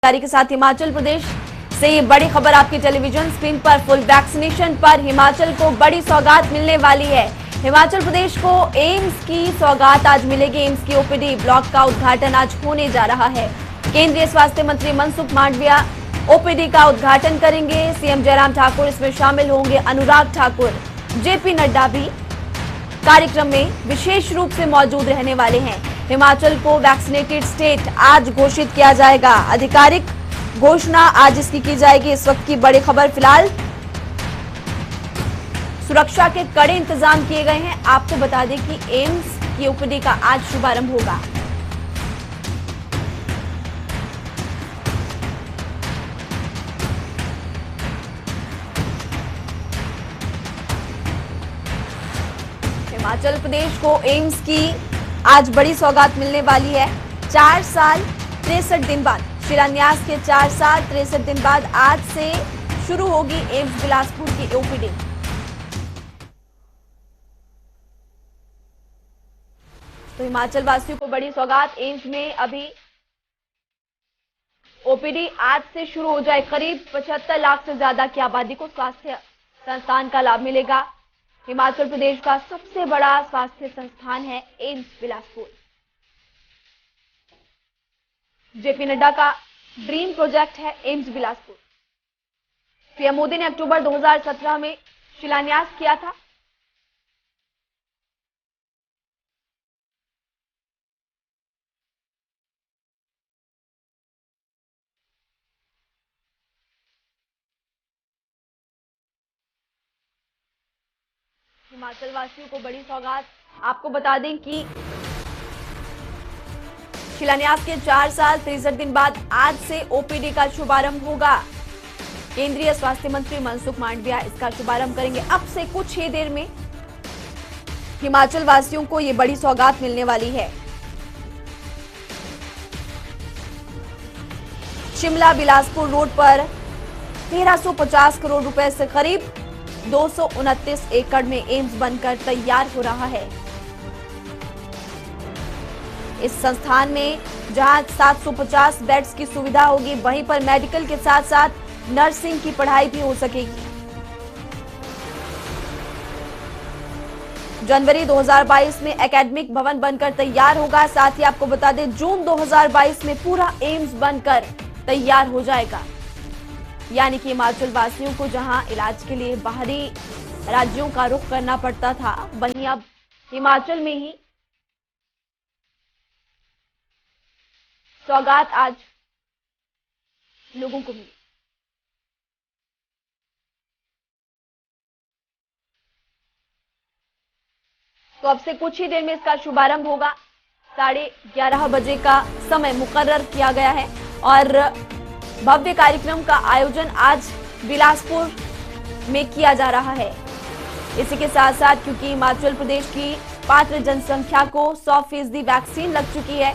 के साथ हिमाचल प्रदेश से ये बड़ी खबर आपकी टेलीविजन स्क्रीन पर। फुल वैक्सीनेशन पर हिमाचल को बड़ी सौगात मिलने वाली है। हिमाचल प्रदेश को एम्स की सौगात आज मिलेगी। एम्स की ओपीडी ब्लॉक का उद्घाटन आज होने जा रहा है। केंद्रीय स्वास्थ्य मंत्री मनसुख मांडविया ओपीडी का उद्घाटन करेंगे। सीएम जयराम ठाकुर इसमें शामिल होंगे। अनुराग ठाकुर, जेपी नड्डा भी कार्यक्रम में विशेष रूप से मौजूद रहने वाले हैं। हिमाचल को वैक्सीनेटेड स्टेट आज घोषित किया जाएगा। आधिकारिक घोषणा आज इसकी की जाएगी। इस वक्त की बड़ी खबर, फिलहाल सुरक्षा के कड़े इंतजाम किए गए हैं। आपको बता दें कि एम्स की ओपीडी का आज शुभारंभ होगा। हिमाचल प्रदेश को एम्स की आज बड़ी सौगात मिलने वाली है। 4 साल 63 दिन बाद, शिलान्यास के 4 साल 63 दिन बाद आज से शुरू होगी एम्स बिलासपुर की ओपीडी। तो हिमाचल वासियों को बड़ी सौगात। एम्स में अभी ओपीडी आज से शुरू हो जाए। करीब 75 लाख से ज्यादा की आबादी को स्वास्थ्य संस्थान का लाभ मिलेगा। हिमाचल प्रदेश का सबसे बड़ा स्वास्थ्य संस्थान है एम्स बिलासपुर। जेपी नड्डा का ड्रीम प्रोजेक्ट है एम्स बिलासपुर। पीएम मोदी ने अक्टूबर 2017 में शिलान्यास किया था। हिमाचल वासियों को बड़ी सौगात। आपको बता दें कि शिलान्यास के 4 साल 63 दिन बाद आज से ओपीडी का शुभारंभ होगा। केंद्रीय स्वास्थ्य मंत्री मनसुख मांडविया इसका शुभारंभ करेंगे। अब से कुछ ही देर में हिमाचल वासियों को ये बड़ी सौगात मिलने वाली है। शिमला बिलासपुर रोड पर 1350 करोड़ रुपए से करीब 229 एकड़ में एम्स बनकर तैयार हो रहा है। इस संस्थान में जहां 750 बेड्स की सुविधा होगी, वहीं पर मेडिकल के साथ साथ नर्सिंग की पढ़ाई भी हो सकेगी। जनवरी 2022 में एकेडमिक भवन बनकर तैयार होगा। साथ ही आपको बता दें जून 2022 में पूरा एम्स बनकर तैयार हो जाएगा। यानी कि हिमाचल वासियों को जहां इलाज के लिए बाहरी राज्यों का रुख करना पड़ता था, वहीं अब हिमाचल में ही सौगात आज लोगों को मिली। तो अब से कुछ ही देर में इसका शुभारंभ होगा। 11:30 बजे का समय मुकर्रर किया गया है और भव्य कार्यक्रम का आयोजन आज बिलासपुर में किया जा रहा है। इसी के साथ साथ क्योंकि हिमाचल प्रदेश की पात्र जनसंख्या को 100% वैक्सीन लग चुकी है,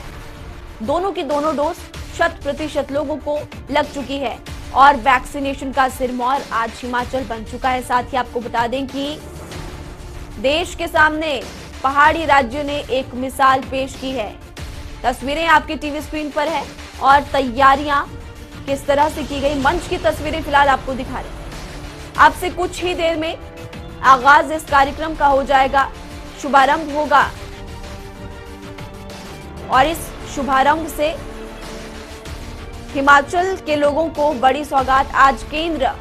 दोनों की दोनों डोज 100% लोगों को लग चुकी है और वैक्सीनेशन का सिरमौर आज हिमाचल बन चुका है। साथ ही आपको बता दें कि देश के सामने पहाड़ी राज्यों ने एक मिसाल पेश की है। तस्वीरें आपकी टीवी स्क्रीन पर है और तैयारियां किस तरह से की गई, मंच की तस्वीरें फिलहाल आपको दिखा रहे हैं। अब से कुछ ही देर में आगाज इस कार्यक्रम का हो जाएगा, शुभारंभ होगा और इस शुभारंभ से हिमाचल के लोगों को बड़ी सौगात आज केंद्र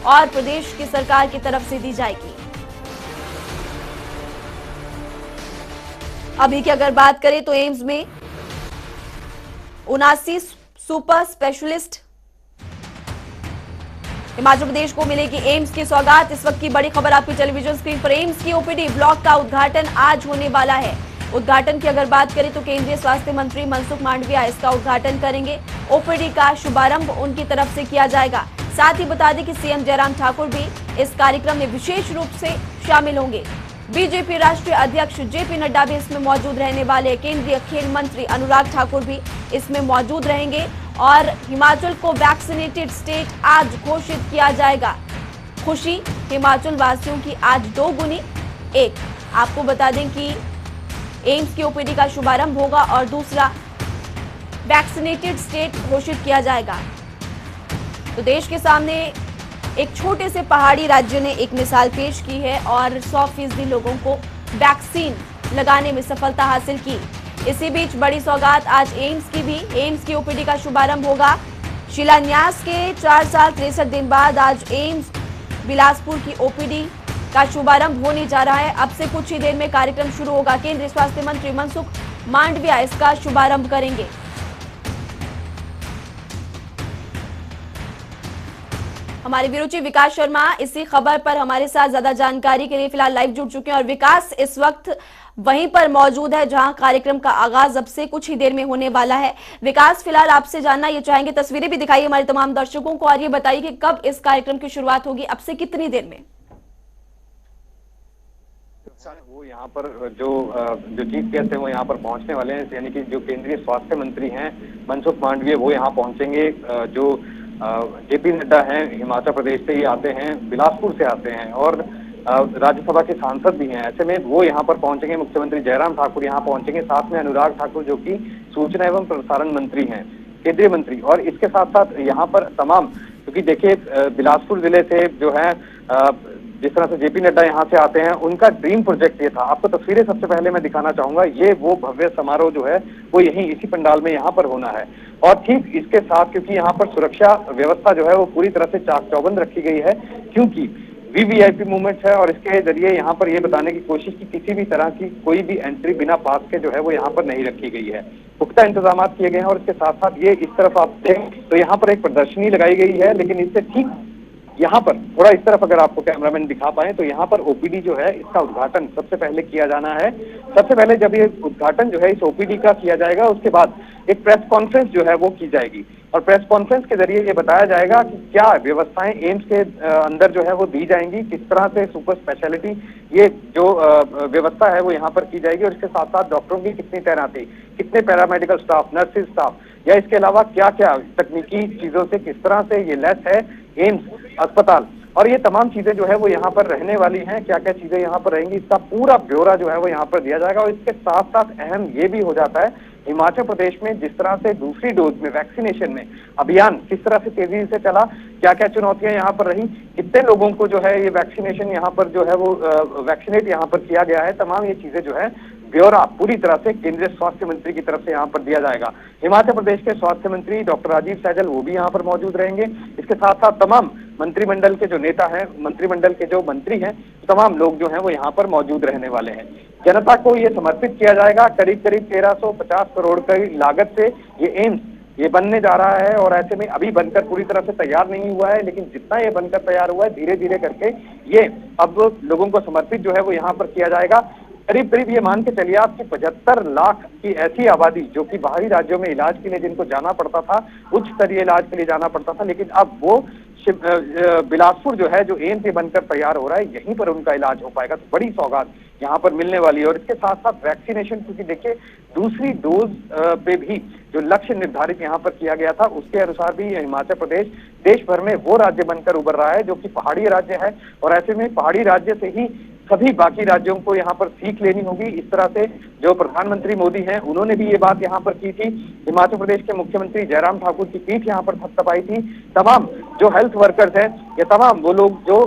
और प्रदेश की सरकार की तरफ से दी जाएगी। अभी की अगर बात करें तो एम्स में 79 सुपर स्पेशलिस्ट हिमाचल प्रदेश को मिलेगी एम्स की सौगात। इस वक्त की बड़ी खबर आपकी टेलीविजन स्क्रीन पर। एम्स की ओपीडी ब्लॉक का उद्घाटन आज होने वाला है। उद्घाटन की अगर बात करें तो केंद्रीय स्वास्थ्य मंत्री मनसुख मांडविया इसका उद्घाटन करेंगे। ओपीडी का शुभारंभ उनकी तरफ से किया जाएगा। साथ ही बता दें कि सीएम जयराम ठाकुर भी इस कार्यक्रम में विशेष रूप से शामिल होंगे। बीजेपी राष्ट्रीय अध्यक्ष जेपी नड्डा भी इसमें मौजूद रहने वाले। केंद्रीय खेल मंत्री अनुराग ठाकुर भी इसमें मौजूद रहेंगे और हिमाचल को वैक्सीनेटेड स्टेट आज घोषित किया जाएगा। खुशी हिमाचल वासियों की आज 2 गुनी 1। आपको बता दें कि एम्स की ओपीडी का शुभारंभ होगा और दूसरा वैक्सीनेटेड स्टेट घोषित किया जाएगा। तो देश के सामने एक छोटे से पहाड़ी राज्य ने एक मिसाल पेश की है और 100% लोगों को वैक्सीन लगाने में सफलता हासिल की। इसी बीच बड़ी सौगात आज एम्स की भी। एम्स की ओपीडी का शुभारंभ होगा। शिलान्यास के 4 साल 63 दिन बाद आज एम्स बिलासपुर की ओपीडी का शुभारंभ होने जा रहा है। अब से कुछ ही देर में कार्यक्रम शुरू होगा। केंद्रीय स्वास्थ्य मंत्री मनसुख मांडविया इसका शुभारंभ करेंगे। हमारे ब्यूरो चीफ विकास शर्मा इसी खबर पर हमारे साथ ज्यादा जानकारी के लिए फिलहाल लाइव जुड़ चुके हैं और विकास इस वक्त वहीं पर मौजूद है जहां कार्यक्रम का आगाज अब से कुछ ही देर में होने वाला है। विकास, फिलहाल आपसे जानना ये चाहेंगे, तस्वीरें भी दिखाइए हमारे तमाम दर्शकों को और ये बताइए कि कब इस कार्यक्रम की शुरुआत होगी, अब से कितनी देर में? वो यहाँ पर जो चीफ गेस्ट है वो यहाँ पर पहुंचने वाले हैं, यानी कि जो केंद्रीय स्वास्थ्य मंत्री हैं मनसुख मांडविया वो यहाँ पहुंचेंगे। जो जेपी नड्डा हैं हिमाचल प्रदेश से ही आते हैं, बिलासपुर से आते हैं और राज्यसभा के सांसद भी हैं। ऐसे में वो यहाँ पर पहुंचेंगे। मुख्यमंत्री जयराम ठाकुर यहाँ पहुंचेंगे, साथ में अनुराग ठाकुर जो कि सूचना एवं प्रसारण मंत्री हैं, केंद्रीय मंत्री। और इसके साथ साथ यहाँ पर तमाम, क्योंकि देखिए बिलासपुर जिले से जो है जिस तरह से जेपी नड्डा यहाँ से आते हैं, उनका ड्रीम प्रोजेक्ट ये था। आपको तस्वीरें सबसे पहले मैं दिखाना चाहूंगा। ये वो भव्य समारोह जो है वो यहीं इसी पंडाल में यहाँ पर होना है। और ठीक इसके साथ, क्योंकि यहाँ पर सुरक्षा व्यवस्था जो है वो पूरी तरह से चाक चौबंद रखी गई है, क्योंकि वीवीआईपी मूवमेंट है और इसके जरिए यहाँ पर ये बताने की कोशिश की किसी भी तरह की कोई भी एंट्री बिना पास के जो है वो यहाँ पर नहीं रखी गई है। पुख्ता इंतजाम किए गए हैं। और इसके साथ साथ ये इस तरफ आप देखें तो यहाँ पर एक प्रदर्शनी लगाई गई है, लेकिन इससे ठीक यहाँ पर थोड़ा इस तरफ अगर आपको कैमरामैन दिखा पाए तो यहाँ पर ओपीडी जो है इसका उद्घाटन सबसे पहले किया जाना है। सबसे पहले जब ये उद्घाटन जो है इस ओपीडी का किया जाएगा, उसके बाद एक प्रेस कॉन्फ्रेंस जो है वो की जाएगी और प्रेस कॉन्फ्रेंस के जरिए ये बताया जाएगा कि क्या व्यवस्थाएं एम्स के अंदर जो है वो दी जाएंगी, किस तरह से सुपर स्पेशलिटी ये जो व्यवस्था है वो यहाँ पर की जाएगी और इसके साथ साथ डॉक्टरों की कितनी तैनाती, कितने पैरामेडिकल स्टाफ, नर्सिस स्टाफ, या इसके अलावा क्या क्या तकनीकी चीजों से किस तरह से ये लैस है एम्स अस्पताल, और ये तमाम चीजें जो है वो यहाँ पर रहने वाली हैं। क्या क्या चीजें यहाँ पर रहेंगी इसका पूरा ब्यौरा जो है वो यहाँ पर दिया जाएगा। और इसके साथ साथ अहम ये भी हो जाता है हिमाचल प्रदेश में जिस तरह से दूसरी डोज में वैक्सीनेशन में अभियान किस तरह से तेजी से चला, क्या क्या चुनौतियां यहाँ पर रही, कितने लोगों को जो है ये वैक्सीनेशन यहाँ पर जो है वो वैक्सीनेट यहाँ पर किया गया है, तमाम ये चीजें जो है ब्यौरा पूरी तरह से केंद्रीय स्वास्थ्य मंत्री की तरफ से यहाँ पर दिया जाएगा। हिमाचल प्रदेश के स्वास्थ्य मंत्री डॉक्टर राजीव सैजल वो भी यहाँ पर मौजूद रहेंगे। इसके साथ साथ तमाम मंत्रिमंडल के जो नेता हैं, मंत्रिमंडल के जो मंत्री हैं, तमाम लोग जो हैं वो यहाँ पर मौजूद रहने वाले हैं। जनता को ये समर्पित किया जाएगा। करीब करीब 1350 करोड़ की लागत से ये एम्स ये बनने जा रहा है और ऐसे में अभी बनकर पूरी तरह से तैयार नहीं हुआ है, लेकिन जितना ये बनकर तैयार हुआ है धीरे धीरे करके ये अब लोगों को समर्पित जो है वो यहाँ पर किया जाएगा। करीब करीब ये मान के चलिए आपकी 75 लाख की ऐसी आबादी जो कि बाहरी राज्यों में इलाज के लिए जिनको जाना पड़ता था, उच्च स्तरीय इलाज के लिए जाना पड़ता था, लेकिन अब वो बिलासपुर जो है जो एम्स बनकर तैयार हो रहा है यहीं पर उनका इलाज हो पाएगा। तो बड़ी सौगात यहाँ पर मिलने वाली है। और इसके साथ साथ वैक्सीनेशन, क्योंकि देखिए दूसरी डोज पे भी जो लक्ष्य निर्धारित यहाँ पर किया गया था उसके अनुसार भी हिमाचल प्रदेश देश भर में वो राज्य बनकर उभर रहा है जो कि पहाड़ी राज्य है और ऐसे में पहाड़ी राज्य से ही सभी बाकी राज्यों को यहाँ पर सीख लेनी होगी। इस तरह से जो प्रधानमंत्री मोदी हैं उन्होंने भी ये बात यहाँ पर की थी। हिमाचल प्रदेश के मुख्यमंत्री जयराम ठाकुर की पीठ यहाँ पर थपथपाई थी। तमाम जो हेल्थ वर्कर्स हैं ये तमाम वो लोग जो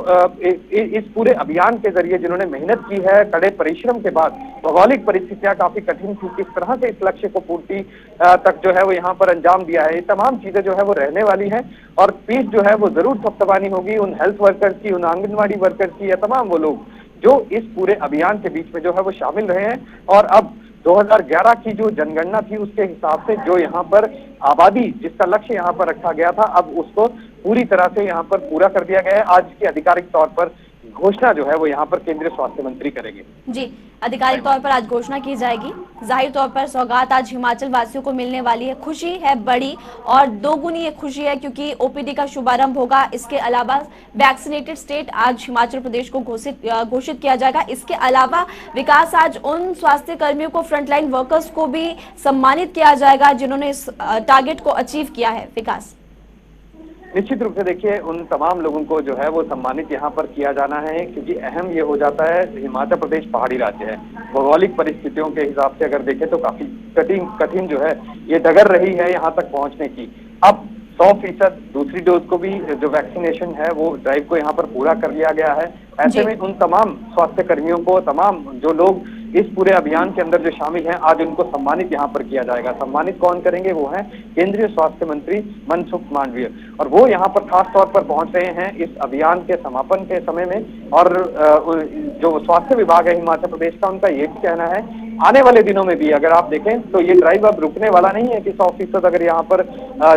इस पूरे अभियान के जरिए जिन्होंने मेहनत की है, कड़े परिश्रम के बाद, भौगोलिक परिस्थितियां काफी कठिन थी, किस तरह से इस लक्ष्य को पूर्ति तक जो है वो यहाँ पर अंजाम दिया है, ये तमाम चीजें जो है वो रहने वाली हैं और पीठ जो है वो जरूर थपथपानी होगी उन हेल्थ वर्कर्स की, उन आंगनबाड़ी वर्कर्स की, या तमाम वो लोग जो इस पूरे अभियान के बीच में जो है वो शामिल रहे हैं। और अब 2011 की जो जनगणना थी उसके हिसाब से जो यहाँ पर आबादी जिसका लक्ष्य यहाँ पर रखा गया था अब उसको पूरी तरह से यहाँ पर पूरा कर दिया गया है। आज की आधिकारिक तौर पर घोषणा जो है वो यहाँ पर केंद्रीय स्वास्थ्य मंत्री करेंगे। जी, आधिकारिक तौर पर आज घोषणा की जाएगी। जाहिर तौर पर सौगात आज हिमाचल वासियों को मिलने वाली है, खुशी है बड़ी और दोगुनी ये खुशी है क्योंकि ओपीडी का शुभारंभ होगा। इसके अलावा वैक्सीनेटेड स्टेट आज हिमाचल प्रदेश को घोषित किया जाएगा। इसके अलावा विकास आज उन स्वास्थ्य कर्मियों को, फ्रंटलाइन वर्कर्स को भी सम्मानित किया जाएगा जिन्होंने इस टारगेट को अचीव किया है। विकास, निश्चित रूप से देखिए उन तमाम लोगों को जो है वो सम्मानित यहाँ पर किया जाना है क्योंकि अहम ये हो जाता है हिमाचल प्रदेश पहाड़ी राज्य है। भौगोलिक परिस्थितियों के हिसाब से अगर देखें तो काफी कठिन जो है ये डगर रही है यहाँ तक पहुंचने की। अब 100% दूसरी डोज को भी जो वैक्सीनेशन है वो ड्राइव को यहाँ पर पूरा कर लिया गया है। ऐसे में उन तमाम स्वास्थ्य कर्मियों को, तमाम जो लोग इस पूरे अभियान के अंदर जो शामिल हैं, आज उनको सम्मानित यहाँ पर किया जाएगा। सम्मानित कौन करेंगे? वो हैं केंद्रीय स्वास्थ्य मंत्री मनसुख मांडविया, और वो यहाँ पर खास तौर पर पहुंच रहे हैं इस अभियान के समापन के समय में। और जो स्वास्थ्य विभाग है हिमाचल प्रदेश का, उनका ये भी कहना है आने वाले दिनों में भी अगर आप देखें तो ये ड्राइव अब रुकने वाला नहीं है कि 100% अगर यहाँ पर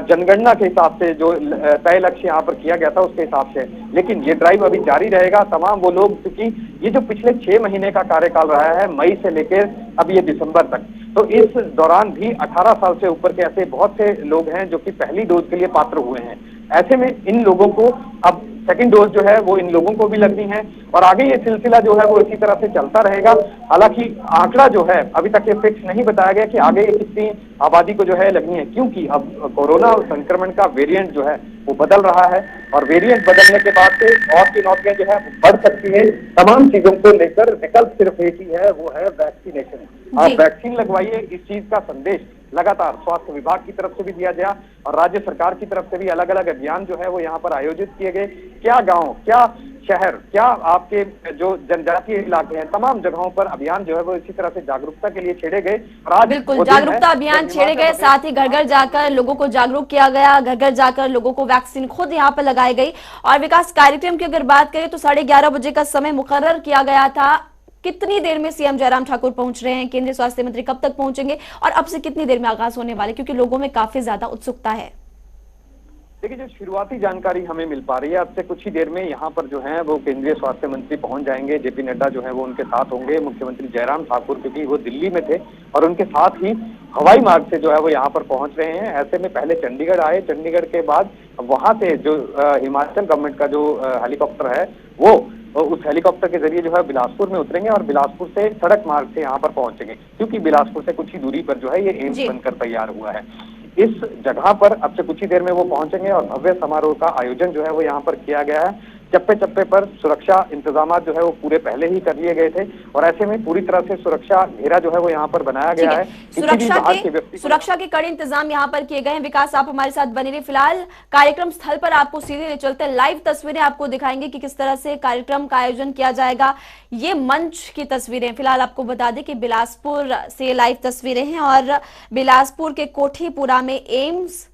जनगणना के हिसाब से जो तय लक्ष्य यहाँ पर किया गया था उसके हिसाब से, लेकिन ये ड्राइव अभी जारी रहेगा। तमाम वो लोग, क्योंकि ये जो पिछले 6 महीने का कार्यकाल रहा है, मई से लेकर अब ये दिसंबर तक, तो इस दौरान भी 18 साल से ऊपर के ऐसे बहुत से लोग हैं जो कि पहली डोज के लिए पात्र हुए हैं। ऐसे में इन लोगों को अब सेकंड डोज जो है वो इन लोगों को भी लगनी है, और आगे ये सिलसिला जो है वो इसी तरह से चलता रहेगा। हालांकि आंकड़ा जो है अभी तक ये फिक्स नहीं बताया गया कि आगे कितनी आबादी को जो है लगनी है, क्योंकि अब कोरोना संक्रमण का वेरिएंट जो है वो बदल रहा है, और वेरिएंट बदलने के बाद से और चुनौतियां जो है बढ़ सकती है। तमाम चीजों को लेकर विकल्प सिर्फ एक ही है, वो है वैक्सीनेशन। आप वैक्सीन लगवाइए, इस चीज का संदेश लगातार स्वास्थ्य विभाग की तरफ से भी दिया गया और राज्य सरकार की तरफ से भी अलग अलग अभियान जो है वो यहाँ पर आयोजित किए गए। क्या गांव, क्या शहर, क्या आपके जो जनजातीय इलाके हैं, तमाम जगहों पर अभियान जो है वो इसी तरह से जागरूकता के लिए छेड़े गए। और आज बिल्कुल जागरूकता अभियान छेड़े गए, साथ ही घर घर जाकर लोगों को जागरूक किया गया, घर घर जाकर लोगों को वैक्सीन खुद यहाँ पर लगाई गई। और विकास, कार्यक्रम की अगर बात करें तो 11:30 बजे का समय मुकर्रर किया गया था। कितनी देर में सीएम जयराम ठाकुर पहुंच रहे हैं? केंद्रीय स्वास्थ्य मंत्री कब तक पहुंचेंगे और अब से कितनी देर में आगाज होने वाले, क्योंकि लोगों में काफी ज्यादा उत्सुकता है? देखिए, जो शुरुआती जानकारी हमें मिल पा रही है, अब से कुछ ही देर में यहाँ पर जो है वो केंद्रीय स्वास्थ्य मंत्री पहुंच जाएंगे। जेपी नड्डा जो है वो उनके साथ होंगे, मुख्यमंत्री जयराम ठाकुर, क्योंकि वो दिल्ली में थे और उनके साथ ही हवाई मार्ग से जो है वो यहाँ पर पहुंच रहे हैं। ऐसे में पहले चंडीगढ़ आए, चंडीगढ़ के बाद वहां से जो हिमाचल गवर्नमेंट का जो हेलीकॉप्टर है वो उस हेलीकॉप्टर के जरिए जो है बिलासपुर में उतरेंगे और बिलासपुर से सड़क मार्ग से यहाँ पर पहुंचेंगे, क्योंकि बिलासपुर से कुछ ही दूरी पर जो है ये एम्स बनकर तैयार हुआ है। इस जगह पर अब से कुछ ही देर में वो पहुंचेंगे और भव्य समारोह का आयोजन जो है वो यहाँ पर किया गया है। चप्पे चप्पे पर सुरक्षा इंतजाम जो है वो पूरे पहले ही कर लिए गए थे, और ऐसे में पूरी तरह से सुरक्षा घेरा जो है वो यहाँ पर बनाया गया है। सुरक्षा के कड़े इंतजाम यहाँ पर किए गए हैं। विकास, आप हमारे साथ बने रहिए। फिलहाल कार्यक्रम स्थल पर आपको सीधे ले चलते हैं, लाइव तस्वीरें आपको दिखाएंगे कि किस तरह से कार्यक्रम का आयोजन किया जाएगा। ये मंच की तस्वीरें फिलहाल आपको बता दें कि बिलासपुर से लाइव तस्वीरें हैं, और बिलासपुर के कोठीपुरा में एम्स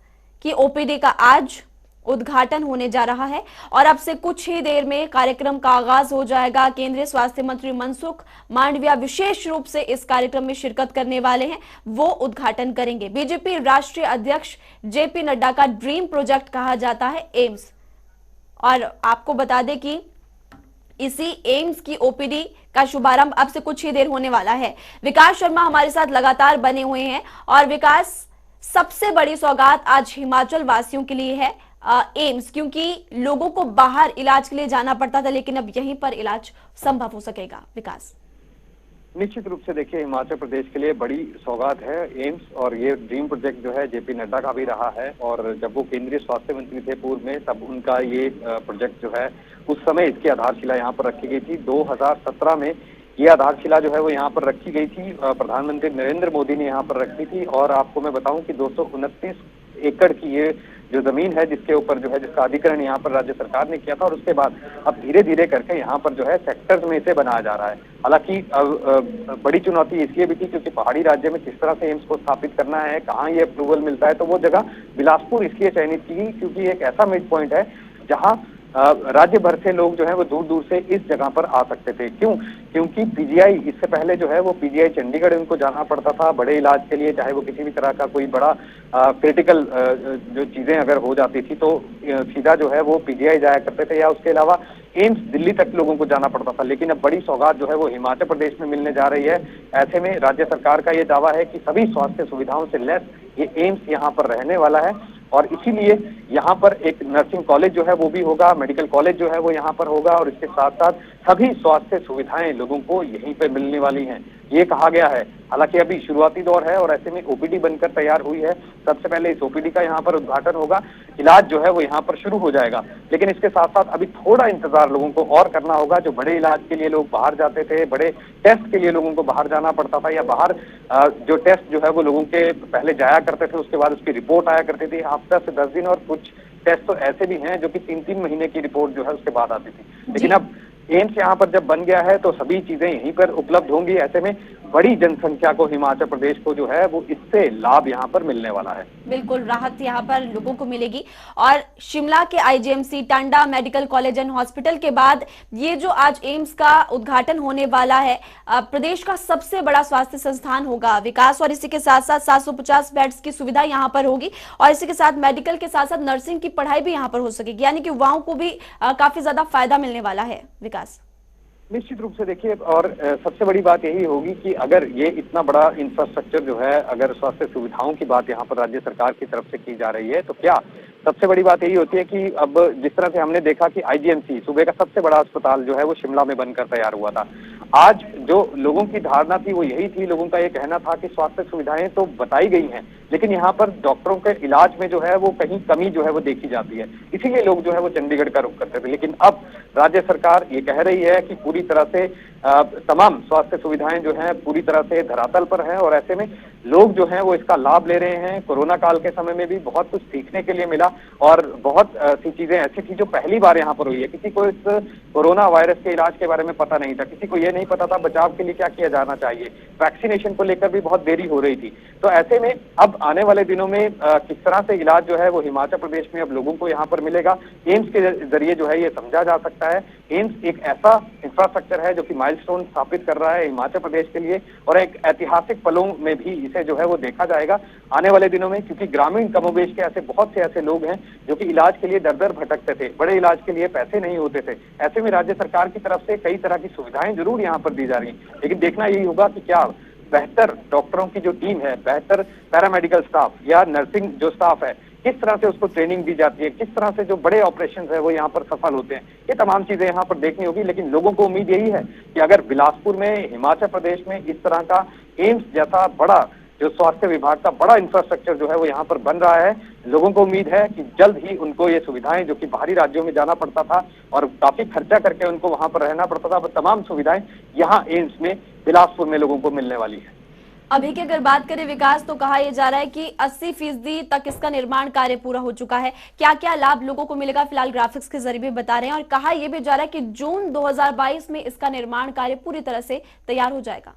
की ओपीडी का आज उद्घाटन होने जा रहा है, और अब से कुछ ही देर में कार्यक्रम का आगाज हो जाएगा। केंद्रीय स्वास्थ्य मंत्री मनसुख मांडविया विशेष रूप से इस कार्यक्रम में शिरकत करने वाले हैं, वो उद्घाटन करेंगे। बीजेपी राष्ट्रीय अध्यक्ष जेपी नड्डा का ड्रीम प्रोजेक्ट कहा जाता है एम्स, और आपको बता दें कि इसी एम्स की ओपीडी का शुभारंभ अब से कुछ ही देर होने वाला है। विकास शर्मा हमारे साथ लगातार बने हुए हैं, और विकास, सबसे बड़ी सौगात आज हिमाचल वासियों के लिए है एम्स, क्योंकि लोगों को बाहर इलाज के लिए जाना पड़ता था, लेकिन अब यहीं पर इलाज संभव हो सकेगा। विकास, निश्चित रूप से देखिए, हिमाचल प्रदेश के लिए बड़ी सौगात है एम्स, और ये ड्रीम प्रोजेक्ट जो है जेपी नड्डा का भी रहा है। और जब वो केंद्रीय स्वास्थ्य मंत्री थे पूर्व में, तब उनका ये प्रोजेक्ट जो है उस समय इसकी आधारशिला यहाँ पर रखी गई थी। 2017 में ये आधारशिला जो है वो यहाँ पर रखी गई थी, प्रधानमंत्री नरेंद्र मोदी ने यहाँ पर रखी थी। और आपको मैं बताऊं कि 229 एकड़ की ये जो जमीन है जिसके ऊपर जो है जिसका अधिग्रहण यहाँ पर राज्य सरकार ने किया था, और उसके बाद अब धीरे धीरे करके यहाँ पर जो है सेक्टर्स में इसे बनाया जा रहा है। हालांकि बड़ी चुनौती इसलिए भी थी क्योंकि पहाड़ी राज्य में किस तरह से एम्स को स्थापित करना है, कहाँ ये अप्रूवल मिलता है, तो वो जगह बिलासपुर इसलिए चयनित की गई क्योंकि एक ऐसा मिड पॉइंट है जहाँ राज्य भर से लोग जो है वो दूर दूर से इस जगह पर आ सकते थे। क्यों? क्योंकि पीजीआई इससे पहले जो है वो पीजीआई चंडीगढ़ उनको जाना पड़ता था बड़े इलाज के लिए, चाहे वो किसी भी तरह का कोई बड़ा क्रिटिकल जो चीजें अगर हो जाती थी तो सीधा जो है वो पीजीआई जाया करते थे, या उसके अलावा एम्स दिल्ली तक लोगों को जाना पड़ता था। लेकिन अब बड़ी सौगात जो है वो हिमाचल प्रदेश में मिलने जा रही है। ऐसे में राज्य सरकार का ये दावा है कि सभी स्वास्थ्य सुविधाओं से लैस ये एम्स यहाँ पर रहने वाला है, और इसीलिए यहाँ पर एक नर्सिंग कॉलेज जो है वो भी होगा, मेडिकल कॉलेज जो है वो यहाँ पर होगा, और इसके साथ साथ सभी स्वास्थ्य सुविधाएं लोगों को यहीं पर मिलने वाली हैं। ये कहा गया है। हालांकि अभी शुरुआती दौर है और ऐसे में ओपीडी बनकर तैयार हुई है। सबसे पहले इस ओपीडी का यहाँ पर उद्घाटन होगा, इलाज जो है वो यहाँ पर शुरू हो जाएगा। लेकिन इसके साथ साथ अभी थोड़ा इंतजार लोगों को और करना होगा। जो बड़े इलाज के लिए लोग बाहर जाते थे, बड़े टेस्ट के लिए लोगों को बाहर जाना पड़ता था, या बाहर जो टेस्ट जो है वो लोगों के पहले जाया करते थे, उसके बाद उसकी रिपोर्ट आया करती थी हफ्ता से 10 दिन, और कुछ टेस्ट तो ऐसे भी हैं जो कि 3-3 महीने की रिपोर्ट जो है उसके बाद आती थी। लेकिन अब एम्स यहाँ पर जब बन गया है तो सभी चीजें यहीं पर उपलब्ध होंगी। ऐसे में बड़ी जनसंख्या को, हिमाचल प्रदेश को जो है वो इससे लाभ यहाँ पर मिलने वाला है। बिल्कुल राहत यहाँ पर लोगों को मिलेगी। और शिमला के IGMC, Tanda medical college and hospital के बाद ये जो आज एम्स का उद्घाटन होने वाला है, प्रदेश का सबसे बड़ा स्वास्थ्य संस्थान होगा विकास। और इसी के साथ साथ 750 बेड्स की सुविधा यहाँ पर होगी, और इसी के साथ मेडिकल के साथ साथ नर्सिंग की पढ़ाई भी यहाँ पर हो सकेगी, यानी कि युवाओं को भी काफी ज्यादा फायदा मिलने वाला है। विकास, निश्चित रूप से देखिए, और सबसे बड़ी बात यही होगी कि अगर ये इतना बड़ा इंफ्रास्ट्रक्चर जो है, अगर स्वास्थ्य सुविधाओं की बात यहाँ पर राज्य सरकार की तरफ से की जा रही है, तो क्या सबसे बड़ी बात यही होती है कि अब जिस तरह से हमने देखा कि आईजीएमसी सूबे का सबसे बड़ा अस्पताल जो है वो शिमला में बनकर तैयार हुआ था। आज जो लोगों की धारणा थी वो यही थी, लोगों का ये कहना था कि स्वास्थ्य सुविधाएं तो बताई गई हैं, लेकिन यहाँ पर डॉक्टरों के इलाज में जो है वो कहीं कमी जो है वो देखी जाती है, इसीलिए लोग जो है वो चंडीगढ़ का रुख करते थे। लेकिन अब राज्य सरकार ये कह रही है कि पूरी तरह से तमाम स्वास्थ्य सुविधाएं जो हैं पूरी तरह से धरातल पर हैं, और ऐसे में लोग जो हैं वो इसका लाभ ले रहे हैं। कोरोना काल के समय में भी बहुत कुछ सीखने के लिए मिला, और बहुत सी चीजें ऐसी थी जो पहली बार यहाँ पर हुई है। किसी को इस कोरोना वायरस के इलाज के बारे में पता नहीं था, किसी को ये नहीं पता था बचाव के लिए क्या किया जाना चाहिए, वैक्सीनेशन को लेकर भी बहुत देरी हो रही थी। तो ऐसे में अब आने वाले दिनों में किस तरह से इलाज जो है वो हिमाचल प्रदेश में अब लोगों को यहाँ पर मिलेगा, एम्स के जरिए जो है ये समझा जा सकता है। एम्स एक ऐसा इंफ्रास्ट्रक्चर है जो कि माइलस्टोन स्थापित कर रहा है हिमाचल प्रदेश के लिए, और एक ऐतिहासिक पलों में भी इसे जो है वो देखा जाएगा आने वाले दिनों में, क्योंकि ग्रामीण कमोबेश के ऐसे बहुत से ऐसे लोग हैं जो कि इलाज के लिए दर दर भटकते थे, बड़े इलाज के लिए पैसे नहीं होते थे। ऐसे में राज्य सरकार की तरफ से कई तरह की सुविधाएं जरूर यहाँ पर दी जा रही हैं, लेकिन देखना यही होगा कि क्या बेहतर डॉक्टरों की जो टीम है, बेहतर पैरामेडिकल स्टाफ या नर्सिंग जो स्टाफ है, किस तरह से उसको ट्रेनिंग दी जाती है, किस तरह से जो बड़े ऑपरेशन है वो यहाँ पर सफल होते हैं, ये तमाम चीजें यहाँ पर देखनी होगी। लेकिन लोगों को उम्मीद यही है कि अगर बिलासपुर में, हिमाचल प्रदेश में इस तरह का एम्स जैसा बड़ा जो स्वास्थ्य विभाग का बड़ा इंफ्रास्ट्रक्चर जो है वो यहाँ पर बन रहा है, लोगों को उम्मीद है कि जल्द ही उनको ये सुविधाएं, जो कि बाहरी राज्यों में जाना पड़ता था और काफी खर्चा करके उनको वहां पर रहना पड़ता था, वो तमाम सुविधाएं यहाँ एम्स में बिलासपुर में लोगों को मिलने वाली है। अभी की अगर बात करें विकास, तो कहा यह जा रहा है कि 80% तक इसका निर्माण कार्य पूरा हो चुका है। क्या क्या लाभ लोगों को मिलेगा, फिलहाल ग्राफिक्स के जरिए भी बता रहे हैं, और कहा यह भी जा रहा है कि जून 2022 में इसका निर्माण कार्य पूरी तरह से तैयार हो जाएगा।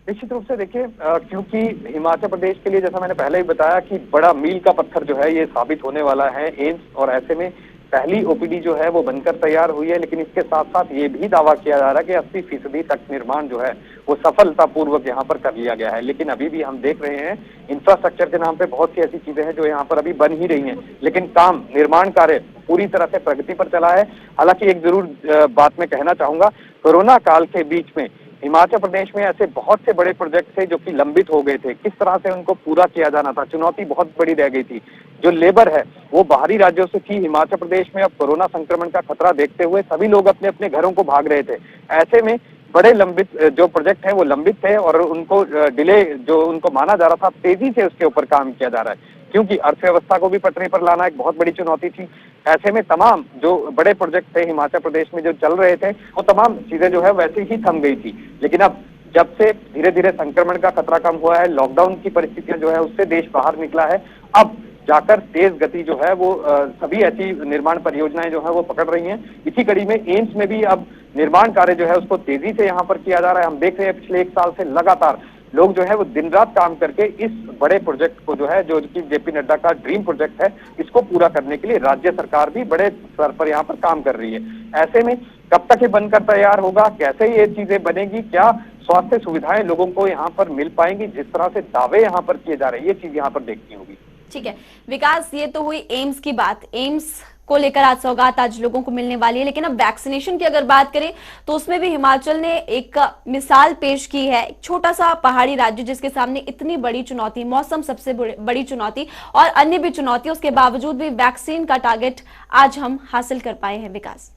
निश्चित रूप से देखिए, क्योंकि हिमाचल प्रदेश के लिए, जैसा मैंने पहले ही बताया, कि बड़ा मील का पत्थर जो है ये साबित होने वाला है एम्स, और ऐसे में पहली ओपीडी जो है वो बनकर तैयार हुई है। लेकिन इसके साथ साथ ये भी दावा किया जा रहा है कि 80% तक निर्माण जो है वो सफलतापूर्वक यहाँ पर कर लिया गया है। लेकिन अभी भी हम देख रहे हैं इंफ्रास्ट्रक्चर के नाम पे बहुत सी ऐसी चीजें हैं जो यहाँ पर अभी बन ही रही हैं, लेकिन काम, निर्माण कार्य पूरी तरह से प्रगति पर चला है। हालांकि एक जरूर बात मैं कहना चाहूंगा, कोरोना काल के बीच में हिमाचल प्रदेश में ऐसे बहुत से बड़े प्रोजेक्ट थे जो कि लंबित हो गए थे, किस तरह से उनको पूरा किया जाना था, चुनौती बहुत बड़ी रह गई थी। जो लेबर है वो बाहरी राज्यों से थी, हिमाचल प्रदेश में अब कोरोना संक्रमण का खतरा देखते हुए सभी लोग अपने अपने घरों को भाग रहे थे। ऐसे में बड़े लंबित जो प्रोजेक्ट है वो लंबित थे, और उनको डिले जो उनको माना जा रहा था, तेजी से उसके ऊपर काम किया जा रहा है, क्योंकि अर्थव्यवस्था को भी पटरी पर लाना एक बहुत बड़ी चुनौती थी। ऐसे में तमाम जो बड़े प्रोजेक्ट थे हिमाचल प्रदेश में जो चल रहे थे, वो तमाम चीजें जो है वैसे ही थम गई थी। लेकिन अब जब से धीरे धीरे संक्रमण का खतरा कम हुआ है, लॉकडाउन की परिस्थितियां जो है उससे देश बाहर निकला है, अब जाकर तेज गति जो है वो सभी ऐसी निर्माण परियोजनाएं जो है वो पकड़ रही हैं। इसी कड़ी में एम्स में भी अब निर्माण कार्य जो है उसको तेजी से यहाँ पर किया जा रहा है। हम देख रहे हैं पिछले 1 साल से लगातार लोग जो है वो दिन रात काम करके इस बड़े प्रोजेक्ट को जो है, जो कि जेपी नड्डा का ड्रीम प्रोजेक्ट है, इसको पूरा करने के लिए राज्य सरकार भी बड़े स्तर पर यहाँ पर काम कर रही है। ऐसे में कब तक ये बनकर तैयार होगा, कैसे ये चीजें बनेगी, क्या स्वास्थ्य सुविधाएं लोगों को यहाँ पर मिल पाएंगी, जिस तरह से दावे यहाँ पर किए जा रहे हैं, ये चीज यहाँ पर देखनी होगी। ठीक है विकास, ये तो हुई एम्स की बात। एम्स को लेकर आज सौगात आज लोगों को मिलने वाली है, लेकिन अब वैक्सीनेशन की अगर बात करें तो उसमें भी हिमाचल ने एक मिसाल पेश की है। एक छोटा सा पहाड़ी राज्य जिसके सामने इतनी बड़ी चुनौती, मौसम सबसे बड़ी चुनौती और अन्य भी चुनौती, उसके बावजूद भी वैक्सीन का टारगेट आज हम हासिल कर पाए हैं। विकास,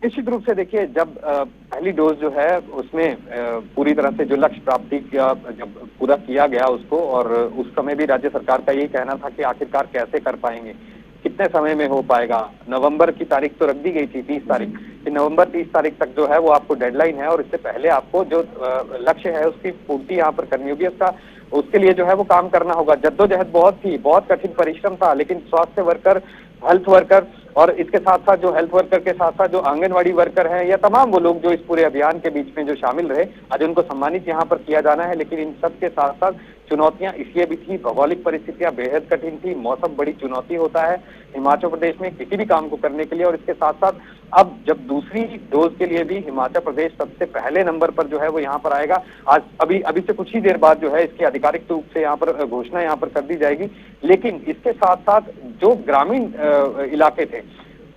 निश्चित रूप से देखिए, जब पहली डोज जो है उसमें पूरी तरह से जो लक्ष्य प्राप्ति का जब पूरा किया गया उसको, और उस समय भी राज्य सरकार का यही कहना था कि आखिरकार कैसे कर पाएंगे, कितने समय में हो पाएगा। नवंबर की तारीख तो रख दी गई थी 30 तारीख, कि नवंबर 30 तारीख तक जो है वो आपको डेडलाइन है, और इससे पहले आपको जो लक्ष्य है उसकी पूर्ति यहाँ पर करनी होगी। उसके लिए जो है वो काम करना होगा। जद्दोजहद बहुत थी, बहुत कठिन परिश्रम था, लेकिन स्वास्थ्य वर्कर, हेल्थ वर्कर, और इसके साथ साथ जो हेल्थ वर्कर के साथ साथ जो आंगनवाड़ी वर्कर हैं, या तमाम वो लोग जो इस पूरे अभियान के बीच में जो शामिल रहे, आज उनको सम्मानित यहाँ पर किया जाना है। लेकिन इन सब के साथ साथ चुनौतियां इसलिए भी थी, भौगोलिक परिस्थितियां बेहद कठिन थी, मौसम बड़ी चुनौती होता है हिमाचल प्रदेश में किसी भी काम को करने के लिए। और इसके साथ साथ अब जब दूसरी डोज के लिए भी हिमाचल प्रदेश सबसे पहले नंबर पर जो है वो यहाँ पर आएगा। आज अभी से कुछ ही देर बाद जो है इसकी आधिकारिक रूप से यहाँ पर घोषणा यहाँ पर कर दी जाएगी। लेकिन इसके साथ साथ जो ग्रामीण इलाके थे,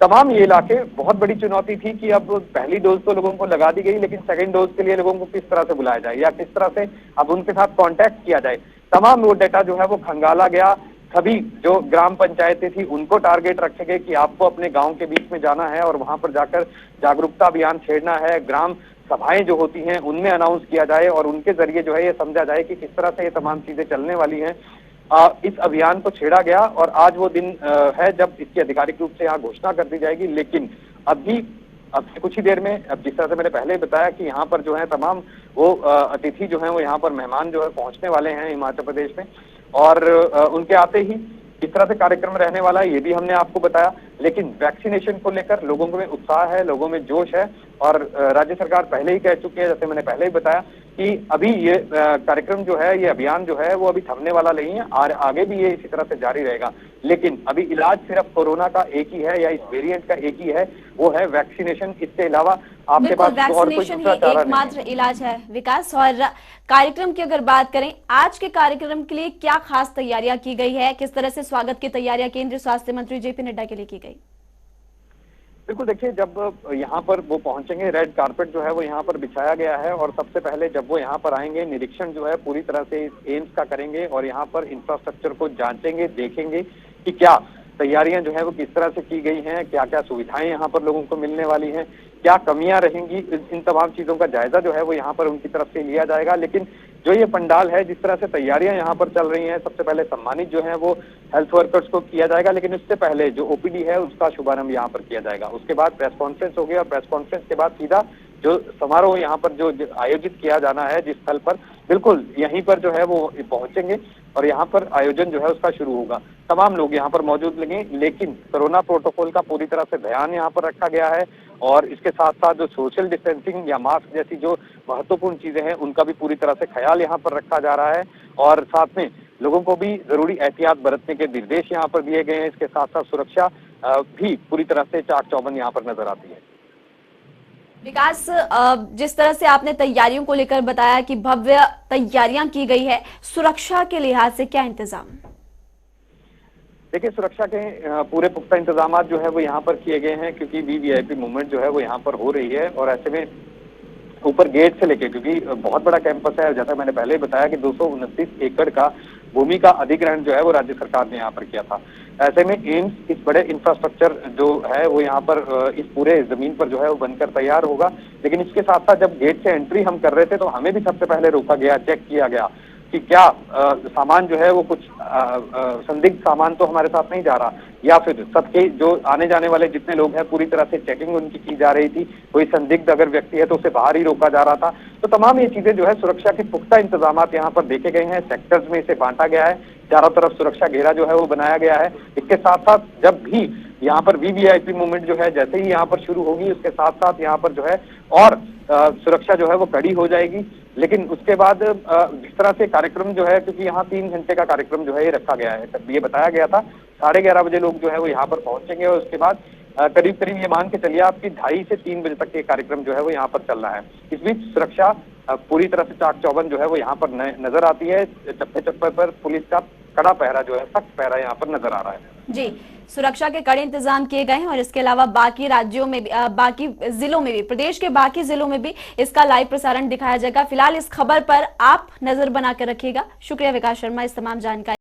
तमाम ये इलाके, बहुत बड़ी चुनौती थी कि अब पहली डोज तो लोगों को लगा दी गई, लेकिन सेकंड डोज के लिए लोगों को किस तरह से बुलाया जाए या किस तरह से अब उनके साथ कांटेक्ट किया जाए। तमाम वो डेटा जो है वो खंगाला गया। सभी जो ग्राम पंचायतें थी उनको टारगेट रखे गए कि आपको अपने गांव के बीच में जाना है और वहां पर जाकर जागरूकता अभियान छेड़ना है। ग्राम सभाएं जो होती हैं उनमें अनाउंस किया जाए और उनके जरिए जो है ये समझा जाए कि किस तरह से ये तमाम चीजें चलने वाली हैं। इस अभियान को छेड़ा गया और आज वो दिन है जब इसकी आधिकारिक रूप से यहाँ घोषणा कर दी जाएगी। लेकिन अब से कुछ ही देर में, अब जिस तरह से मैंने पहले बताया कि यहाँ पर जो है तमाम वो अतिथि जो है वो यहाँ पर मेहमान जो है पहुंचने वाले हैं हिमाचल प्रदेश में, और उनके आते ही किस तरह से कार्यक्रम रहने वाला है ये भी हमने आपको बताया। लेकिन वैक्सीनेशन को लेकर लोगों में उत्साह है, लोगों में जोश है, और राज्य सरकार पहले ही कह चुकी है, जैसे मैंने पहले ही बताया, कि अभी ये कार्यक्रम जो है, ये अभियान जो है वो अभी थमने वाला नहीं है और आगे भी ये इसी तरह से जारी रहेगा। लेकिन अभी इलाज सिर्फ कोरोना का एक ही है या इस वेरिएंट का एक ही है, वो है वैक्सीनेशन। इसके अलावा आपके पास और कोई दूसरा चारा एकमात्र इलाज है विकास। और कार्यक्रम की अगर बात करें, आज के कार्यक्रम के लिए क्या खास तैयारियां की गई है, किस तरह से स्वागत की तैयारियां केंद्रीय स्वास्थ्य मंत्री जेपी नड्डा के लिए की गई? बिल्कुल, देखिए, जब यहाँ पर वो पहुंचेंगे, रेड कारपेट जो है वो यहाँ पर बिछाया गया है, और सबसे पहले जब वो यहाँ पर आएंगे, निरीक्षण जो है पूरी तरह से एम्स का करेंगे और यहाँ पर इंफ्रास्ट्रक्चर को जांचेंगे, देखेंगे कि क्या तैयारियां जो है वो किस तरह से की गई हैं, क्या क्या सुविधाएं यहाँ पर लोगों को मिलने वाली हैं, क्या कमियां रहेंगी, इन तमाम चीजों का जायजा जो है वो यहाँ पर उनकी तरफ से लिया जाएगा। लेकिन जो ये पंडाल है, जिस तरह से तैयारियां यहाँ पर चल रही हैं, सबसे पहले सम्मानित जो है वो हेल्थ वर्कर्स को किया जाएगा, लेकिन उससे पहले जो ओपीडी है उसका शुभारंभ यहाँ पर किया जाएगा। उसके बाद प्रेस कॉन्फ्रेंस होगी और प्रेस कॉन्फ्रेंस के बाद सीधा जो समारोह यहाँ पर जो आयोजित किया जाना है जिस स्थल पर, बिल्कुल यहीं पर जो है वो पहुंचेंगे और यहाँ पर आयोजन जो है उसका शुरू होगा। तमाम लोग यहाँ पर मौजूद लगे, लेकिन कोरोना प्रोटोकॉल का पूरी तरह से ध्यान यहाँ पर रखा गया है, और इसके साथ साथ जो सोशल डिस्टेंसिंग या मास्क जैसी जो महत्वपूर्ण चीजें हैं उनका भी पूरी तरह से ख्याल यहाँ पर रखा जा रहा है, और साथ में लोगों को भी जरूरी एहतियात बरतने के निर्देश यहाँ पर दिए गए हैं। इसके साथ साथ सुरक्षा भी पूरी तरह से चाक चौबंद यहाँ पर नजर आती है। विकास, जिस तरह से आपने तैयारियों को लेकर बताया कि भव्य तैयारियां की गई है, सुरक्षा के लिहाज से क्या इंतजाम? देखिए, सुरक्षा के पूरे पुख्ता इंतजाम जो है वो यहाँ पर किए गए हैं, क्योंकि वीवीआईपी मूवमेंट जो है वो यहाँ पर हो रही है, और ऐसे में ऊपर गेट से लेके, क्योंकि बहुत बड़ा कैंपस है, जैसा मैंने पहले बताया कि 229 एकड़ का भूमि का अधिग्रहण जो है वो राज्य सरकार ने यहाँ पर किया था। ऐसे में एम्स, इस बड़े इंफ्रास्ट्रक्चर जो है वो यहाँ पर इस पूरे जमीन पर जो है वो बनकर तैयार होगा। लेकिन इसके साथ साथ जब गेट से एंट्री हम कर रहे थे तो हमें भी सबसे पहले रोका गया, चेक किया गया कि क्या सामान जो है वो कुछ संदिग्ध सामान तो हमारे साथ नहीं जा रहा, या फिर सबके जो आने जाने वाले जितने लोग हैं पूरी तरह से चेकिंग उनकी की जा रही थी। कोई संदिग्ध अगर व्यक्ति है तो उसे बाहर ही रोका जा रहा था। तो तमाम ये चीजें जो है सुरक्षा के पुख्ता इंतजाम यहाँ पर देखे गए हैं। सेक्टर्स में इसे बांटा गया है, चारों तरफ सुरक्षा घेरा जो है वो बनाया गया है। इसके साथ साथ जब भी यहाँ पर वीवीआईपी मूवमेंट जो है जैसे ही यहाँ पर शुरू होगी, उसके साथ साथ यहाँ पर जो है और सुरक्षा जो है वो कड़ी हो जाएगी। लेकिन उसके बाद जिस तरह से कार्यक्रम जो है, क्योंकि यहाँ 3 घंटे का कार्यक्रम जो है ये रखा गया है, ये बताया गया था 11:30 बजे लोग जो है वो यहाँ पर पहुंचेंगे, और उसके बाद करीब करीब ये मान के चलिए आपकी 2:30 से 3 बजे तक ये कार्यक्रम जो है वो यहाँ पर चलना है। इस बीच सुरक्षा पूरी तरह से चाक चौबंद जो है वो यहाँ पर नजर आती है। चप्पे चप्पे पर पुलिस का कड़ा पहरा जो है, सख्त पहरा यहाँ पर नजर आ रहा है। जी, सुरक्षा के कड़े इंतजाम किए गए हैं, और इसके अलावा बाकी राज्यों में भी, बाकी जिलों में भी, प्रदेश के बाकी जिलों में भी इसका लाइव प्रसारण दिखाया जाएगा। फिलहाल इस खबर पर आप नजर बनाकर रखिएगा। शुक्रिया विकास शर्मा इस तमाम जानकारी